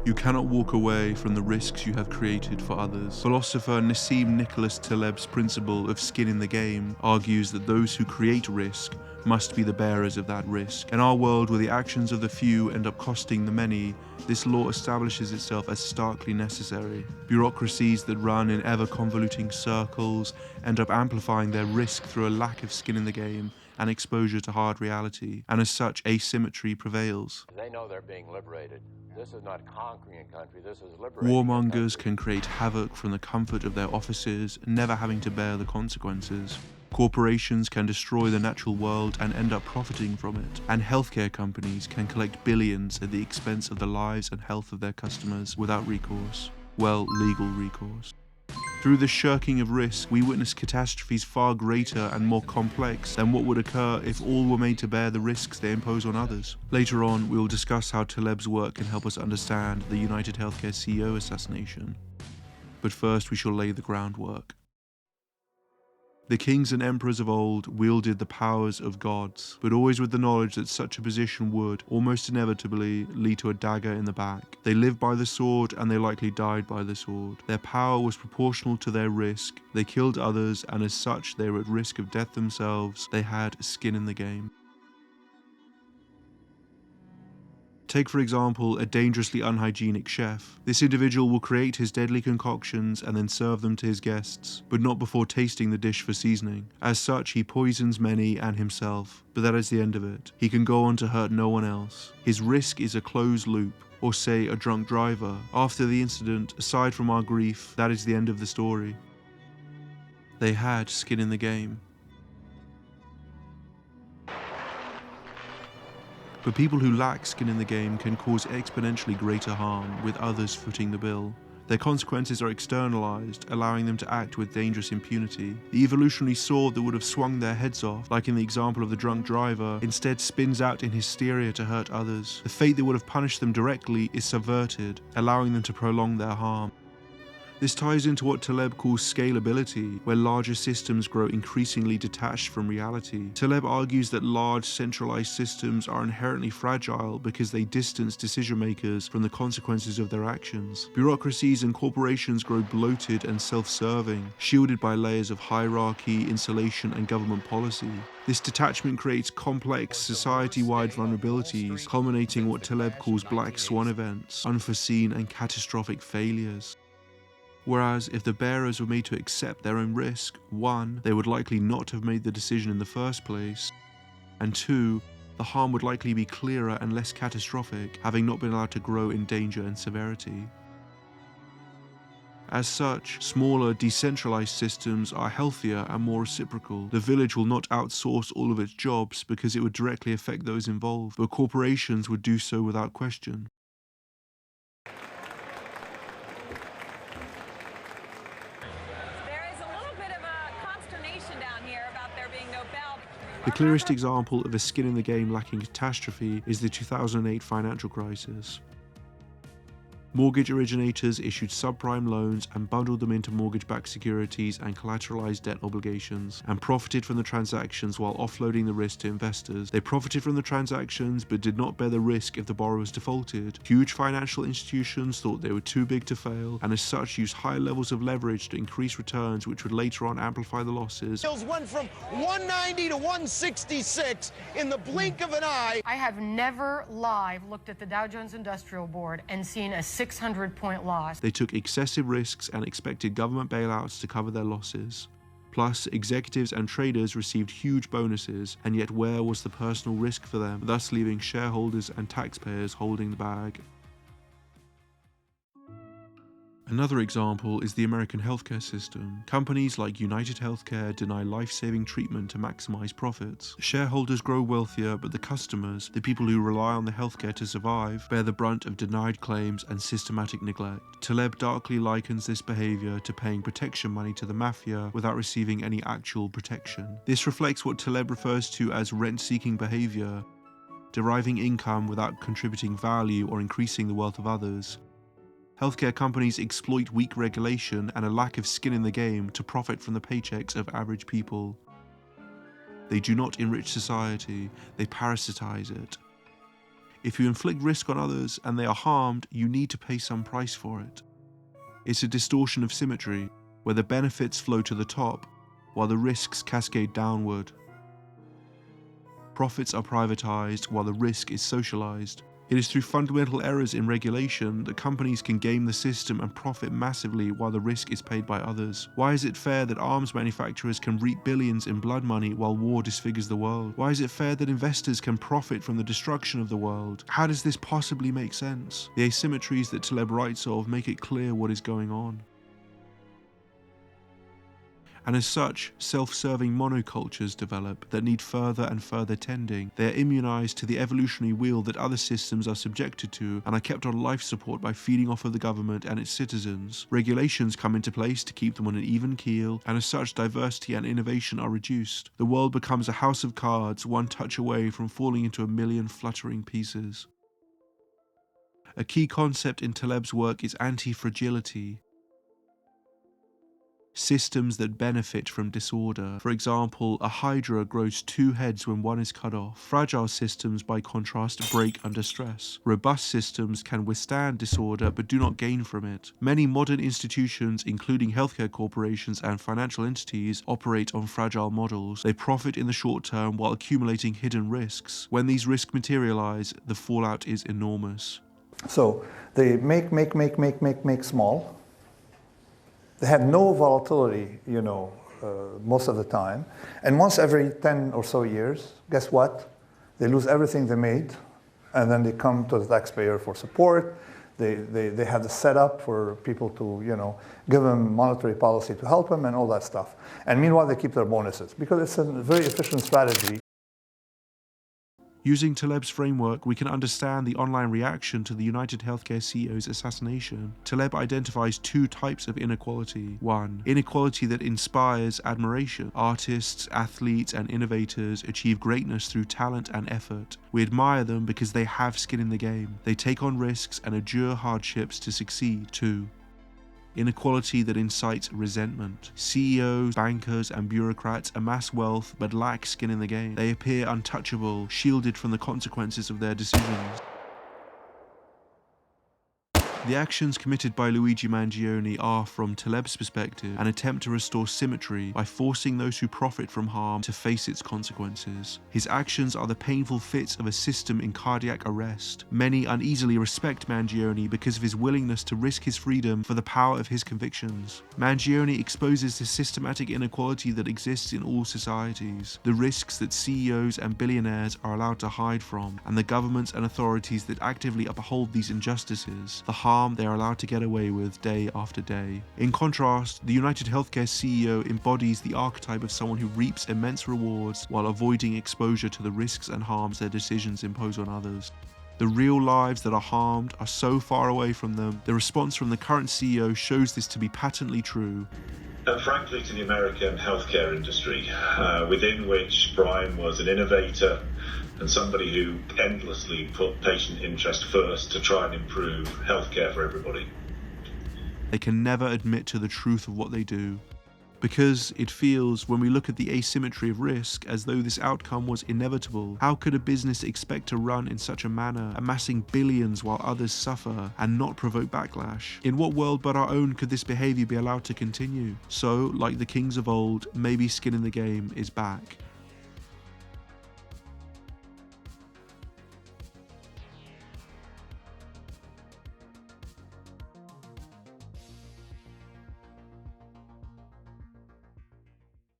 You cannot walk away from the risks you have created for others. Philosopher Nassim Nicholas Taleb's principle of skin in the game argues that those who create risk must be the bearers of that risk. In our world where the actions of the few end up costing the many, this law establishes itself as starkly necessary. Bureaucracies that run in ever-convoluting circles end up amplifying their risk through a lack of skin in the game and exposure to hard reality, and as such, asymmetry prevails. They know they're being liberated. This is not conquering a country, this is liberating Warmongers can create havoc from the comfort of their offices, never having to bear the consequences. Corporations can destroy the natural world and end up profiting from it. And healthcare companies can collect billions at the expense of the lives and health of their customers without recourse. Well, legal recourse. Through the shirking of risk, we witness catastrophes far greater and more complex than what would occur if all were made to bear the risks they impose on others. Later on, we will discuss how Taleb's work can help us understand the United Healthcare CEO assassination. But first, we shall lay the groundwork. The kings and emperors of old wielded the powers of gods, but always with the knowledge that such a position would, almost inevitably, lead to a dagger in the back. They lived by the sword, and they likely died by the sword. Their power was proportional to their risk. They killed others, and as such, they were at risk of death themselves. They had skin in the game. Take, for example, a dangerously unhygienic chef. This individual will create his deadly concoctions and then serve them to his guests, but not before tasting the dish for seasoning. As such, he poisons many and himself, but that is the end of it. He can go on to hurt no one else. His risk is a closed loop, or say a drunk driver. After the incident, aside from our grief, that is the end of the story. They had skin in the game. But people who lack skin in the game can cause exponentially greater harm, with others footing the bill. Their consequences are externalized, allowing them to act with dangerous impunity. The evolutionary sword that would have swung their heads off, like in the example of the drunk driver, instead spins out in hysteria to hurt others. The fate that would have punished them directly is subverted, allowing them to prolong their harm. This ties into what Taleb calls scalability, where larger systems grow increasingly detached from reality. Taleb argues that large, centralized systems are inherently fragile because they distance decision-makers from the consequences of their actions. Bureaucracies and corporations grow bloated and self-serving, shielded by layers of hierarchy, insulation, and government policy. This detachment creates complex, society-wide vulnerabilities, culminating in what Taleb calls Black Swan events, unforeseen and catastrophic failures. Whereas, if the bearers were made to accept their own risk, 1, they would likely not have made the decision in the first place, and 2, the harm would likely be clearer and less catastrophic, having not been allowed to grow in danger and severity. As such, smaller, decentralized systems are healthier and more reciprocal. The village will not outsource all of its jobs because it would directly affect those involved, but corporations would do so without question. The clearest example of a skin in the game lacking catastrophe is the 2008 financial crisis. Mortgage originators issued subprime loans and bundled them into mortgage-backed securities and collateralized debt obligations, and profited from the transactions while offloading the risk to investors. They profited from the transactions but did not bear the risk if the borrowers defaulted. Huge financial institutions thought they were too big to fail, and as such used high levels of leverage to increase returns, which would later on amplify the losses. Went from 190 to 166 in the blink of an eye. I have never live looked at the Dow Jones Industrial Board and seen a 600-point loss. They took excessive risks and expected government bailouts to cover their losses. Plus, executives and traders received huge bonuses, and yet where was the personal risk for them, thus leaving shareholders and taxpayers holding the bag? Another example is the American healthcare system. Companies like United Healthcare deny life-saving treatment to maximize profits. Shareholders grow wealthier, but the customers, the people who rely on the healthcare to survive, bear the brunt of denied claims and systematic neglect. Taleb darkly likens this behavior to paying protection money to the mafia without receiving any actual protection. This reflects what Taleb refers to as rent-seeking behavior, deriving income without contributing value or increasing the wealth of others. Healthcare companies exploit weak regulation and a lack of skin in the game to profit from the paychecks of average people. They do not enrich society, they parasitize it. If you inflict risk on others and they are harmed, you need to pay some price for it. It's a distortion of symmetry, where the benefits flow to the top, while the risks cascade downward. Profits are privatized while the risk is socialized. It is through fundamental errors in regulation that companies can game the system and profit massively while the risk is paid by others. Why is it fair that arms manufacturers can reap billions in blood money while war disfigures the world? Why is it fair that investors can profit from the destruction of the world? How does this possibly make sense? The asymmetries that Taleb writes of make it clear what is going on. And as such, self-serving monocultures develop that need further and further tending. They are immunized to the evolutionary wheel that other systems are subjected to and are kept on life support by feeding off of the government and its citizens. Regulations come into place to keep them on an even keel, and as such, diversity and innovation are reduced. The world becomes a house of cards, one touch away from falling into a million fluttering pieces. A key concept in Taleb's work is anti-fragility. Systems that benefit from disorder. For example, a hydra grows 2 heads when one is cut off. Fragile systems, by contrast, break under stress. Robust systems can withstand disorder but do not gain from it. Many modern institutions, including healthcare corporations and financial entities, operate on fragile models. They profit in the short term while accumulating hidden risks. When these risks materialize, the fallout is enormous. So they make small. They have no volatility, most of the time. And once every 10 or so years, guess what? They lose everything they made, and then they come to the taxpayer for support. They have the setup for people to, give them monetary policy to help them and all that stuff. And meanwhile, they keep their bonuses because it's a very efficient strategy. Using Taleb's framework, we can understand the online reaction to the United Healthcare CEO's assassination. Taleb identifies 2 types of inequality. 1. Inequality that inspires admiration. Artists, athletes, and innovators achieve greatness through talent and effort. We admire them because they have skin in the game. They take on risks and endure hardships to succeed. 2. Inequality that incites resentment. CEOs, bankers, and bureaucrats amass wealth but lack skin in the game. They appear untouchable, shielded from the consequences of their decisions. The actions committed by Luigi Mangione are, from Taleb's perspective, an attempt to restore symmetry by forcing those who profit from harm to face its consequences. His actions are the painful fits of a system in cardiac arrest. Many uneasily respect Mangione because of his willingness to risk his freedom for the power of his convictions. Mangione exposes the systematic inequality that exists in all societies, the risks that CEOs and billionaires are allowed to hide from, and the governments and authorities that actively uphold these injustices, the harm they are allowed to get away with day after day. In contrast, the United Healthcare CEO embodies the archetype of someone who reaps immense rewards while avoiding exposure to the risks and harms their decisions impose on others. The real lives that are harmed are so far away from them. The response from the current CEO shows this to be patently true. Frankly, to the American healthcare industry, within which Brian was an innovator and somebody who endlessly put patient interest first to try and improve healthcare for everybody. They can never admit to the truth of what they do, because it feels, when we look at the asymmetry of risk, as though this outcome was inevitable. How could a business expect to run in such a manner, amassing billions while others suffer, and not provoke backlash? In what world but our own could this behavior be allowed to continue? So, like the kings of old, maybe skin in the game is back.